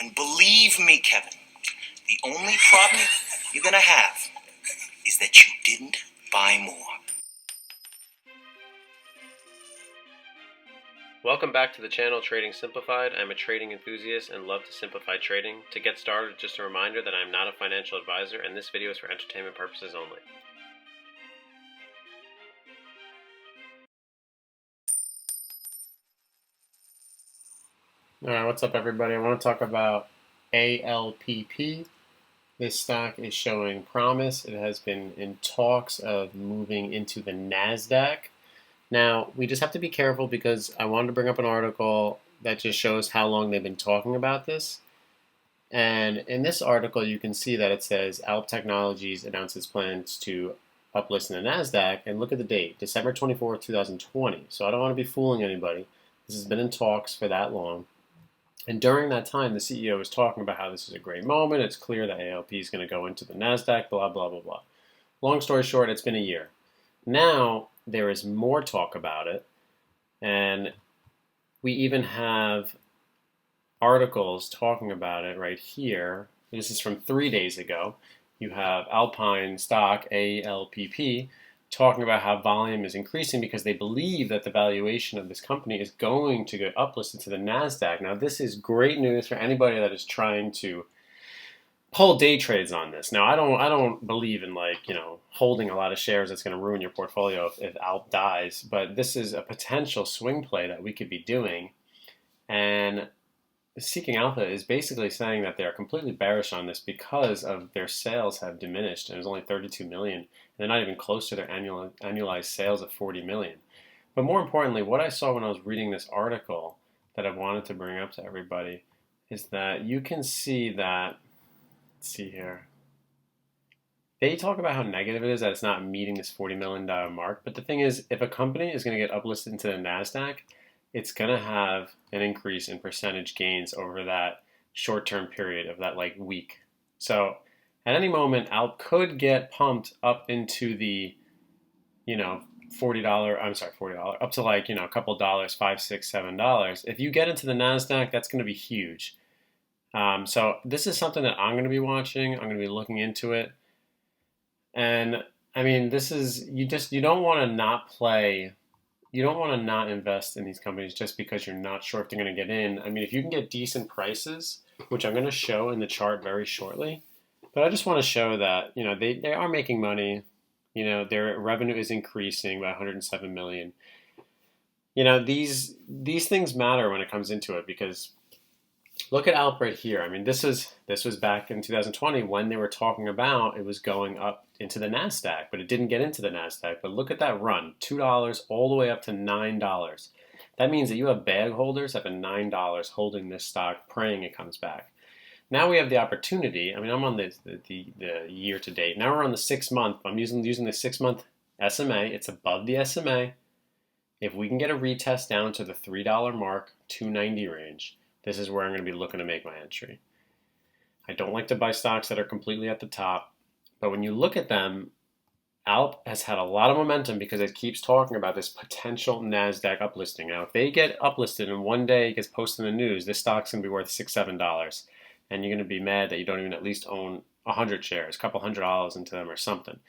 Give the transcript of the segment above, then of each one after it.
And believe me, Kevin, the only problem you're going to have is that you didn't buy more. Welcome back to the channel Trading Simplified. I'm a trading enthusiast and love to simplify trading. To get started, just a reminder that I'm not a financial advisor and this video is for entertainment purposes only. Alright, what's up everybody? I want to talk about ALPP. This stock is showing promise. It has been in talks of moving into the NASDAQ. Now, we just have to be careful because I wanted to bring up an article that just shows how long they've been talking about this. And in this article, you can see that it says ALPP Technologies announces plans to uplist in the NASDAQ. And look at the date, December 24th, 2020. So I don't want to be fooling anybody. This has been in talks for that long. And during that time, the CEO was talking about how this is a great moment. It's clear that ALP is going to go into the NASDAQ, blah, blah, blah, blah. Long story short, it's been a year. Now, there is more talk about it, and we even have articles talking about it right here. This is from 3 days ago. You have Alpine stock, ALPP, talking about how volume is increasing because they believe that the valuation of this company is going to get uplisted to the NASDAQ. Now, this is great news for anybody that is trying to pull day trades on this. Now, I don't believe in holding a lot of shares that's going to ruin your portfolio if ALP dies, but this is a potential swing play that we could be doing. And Seeking Alpha is basically saying that they're completely bearish on this because of their sales have diminished, and it was only 32 million, and they're not even close to their annualized sales of 40 million. But more importantly, what I saw when I was reading this article that I wanted to bring up to everybody is that you can see that, let's see here, they talk about how negative it is that it's not meeting this $40 million mark. But the thing is, if a company is going to get uplisted into the NASDAQ, it's going to have an increase in percentage gains over that short-term period of that week. So at any moment, ALP could get pumped up into the, $40, up to a couple dollars, $5, $6, $7. If you get into the NASDAQ, that's going to be huge. So this is something that I'm going to be watching. I'm going to be looking into it. And I mean, this is, you don't want to not play. You don't want to not invest in these companies just because you're not sure if they're going to get in. I mean, if you can get decent prices, which I'm going to show in the chart very shortly, but I just want to show that, they are making money. Their revenue is increasing by 107 million. These things matter when it comes into it because look at ALP right here. I mean, this was back in 2020 when they were talking about it was going up into the NASDAQ, but it didn't get into the NASDAQ. But look at that run, $2 all the way up to $9. That means that you have bag holders that have been $9 holding this stock, praying it comes back. Now we have the opportunity. I mean, I'm on the year to date. Now we're on the 6 month. I'm using the 6 month SMA. It's above the SMA. If we can get a retest down to the $3 mark, 290 range, this is where I'm going to be looking to make my entry. I don't like to buy stocks that are completely at the top, but when you look at them, ALP has had a lot of momentum because it keeps talking about this potential NASDAQ uplisting. Now, if they get uplisted and one day it gets posted in the news, this stock's going to be worth $6, $7, and you're going to be mad that you don't even at least own 100 shares, a couple $100 into them or something,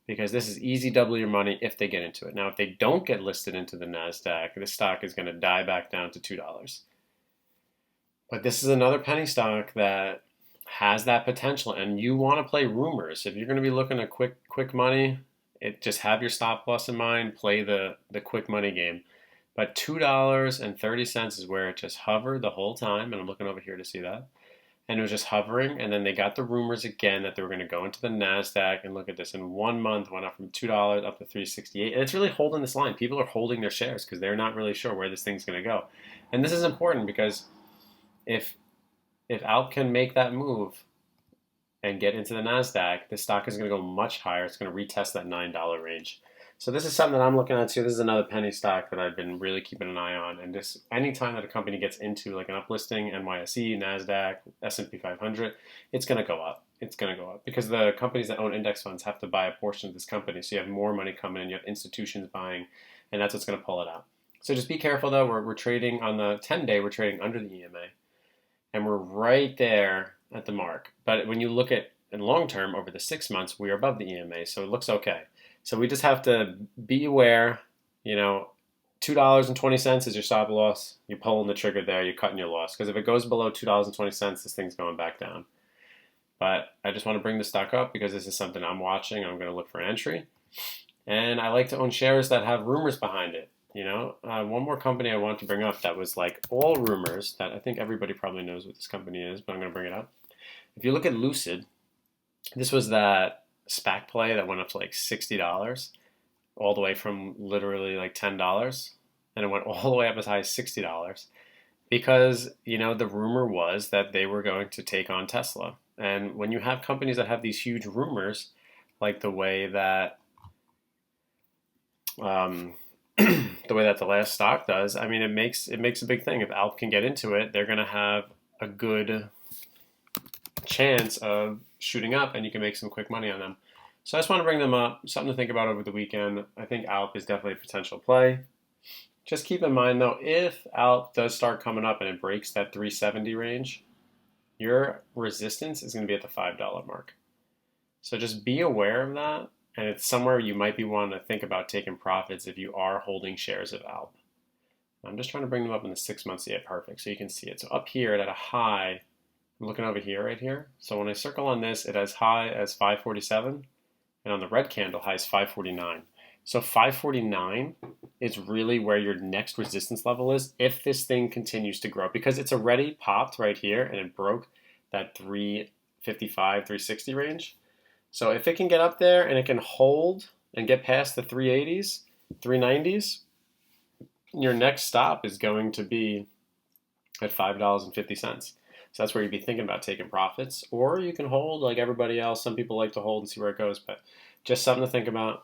because this is easy double your money if they get into it. Now, if they don't get listed into the NASDAQ, this stock is going to die back down to $2. But this is another penny stock that has that potential, and you want to play rumors. If you're going to be looking at quick money, just have your stop loss in mind, play the quick money game. But $2.30 is where it just hovered the whole time, and I'm looking over here to see that. And it was just hovering, and then they got the rumors again that they were going to go into the NASDAQ, and look at this, in 1 month went up from $2 up to $3.68, and it's really holding this line. People are holding their shares because they're not really sure where this thing's going to go. And this is important because if ALP can make that move and get into the NASDAQ, this stock is going to go much higher. It's going to retest that $9 range. So this is something that I'm looking at too. This is another penny stock that I've been really keeping an eye on. And just anytime that a company gets into an uplisting, NYSE, NASDAQ, S&P 500, it's going to go up. It's going to go up because the companies that own index funds have to buy a portion of this company. So you have more money coming in. You have institutions buying, and that's what's going to pull it out. So just be careful though. We're trading on the 10-day. We're trading under the EMA. and we're right there at the mark. But when you look at in long term over the 6 months, we are above the EMA, so it looks okay. So we just have to be aware, you know, $2.20 is your stop loss. You're pulling the trigger there, you're cutting your loss. Because if it goes below $2.20, this thing's going back down. But I just want to bring the stock up because this is something I'm watching. I'm going to look for an entry. And I like to own shares that have rumors behind it. You know, one more company I want to bring up that was like all rumors that I think everybody probably knows what this company is, but I'm going to bring it up. If you look at Lucid, this was that SPAC play that went up to like $60, all the way from literally like $10, and it went all the way up as high as $60 because, you know, the rumor was that they were going to take on Tesla. And when you have companies that have these huge rumors, like the way that the last stock does, I mean, it makes a big thing. If ALP can get into it, they're going to have a good chance of shooting up, and you can make some quick money on them. So I just want to bring them up, something to think about over the weekend. I think ALP is definitely a potential play. Just keep in mind, though, if ALP does start coming up and it breaks that 370 range, your resistance is going to be at the $5 mark. So just be aware of that, and it's somewhere you might be wanting to think about taking profits if you are holding shares of ALP. I'm just trying to bring them up in the 6 months. Yeah, perfect. So you can see it. So up here at a high, I'm looking over here, right here. So when I circle on this, it as high as 547, and on the red candle, high as 549. So 549 is really where your next resistance level is if this thing continues to grow, because it's already popped right here and it broke that 355, 360 range. So if it can get up there and it can hold and get past the 380s, 390s, your next stop is going to be at $5.50. So that's where you'd be thinking about taking profits, or you can hold like everybody else. Some people like to hold and see where it goes, but just something to think about.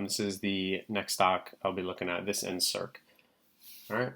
This is the next stock I'll be looking at, this NCIRC. All right.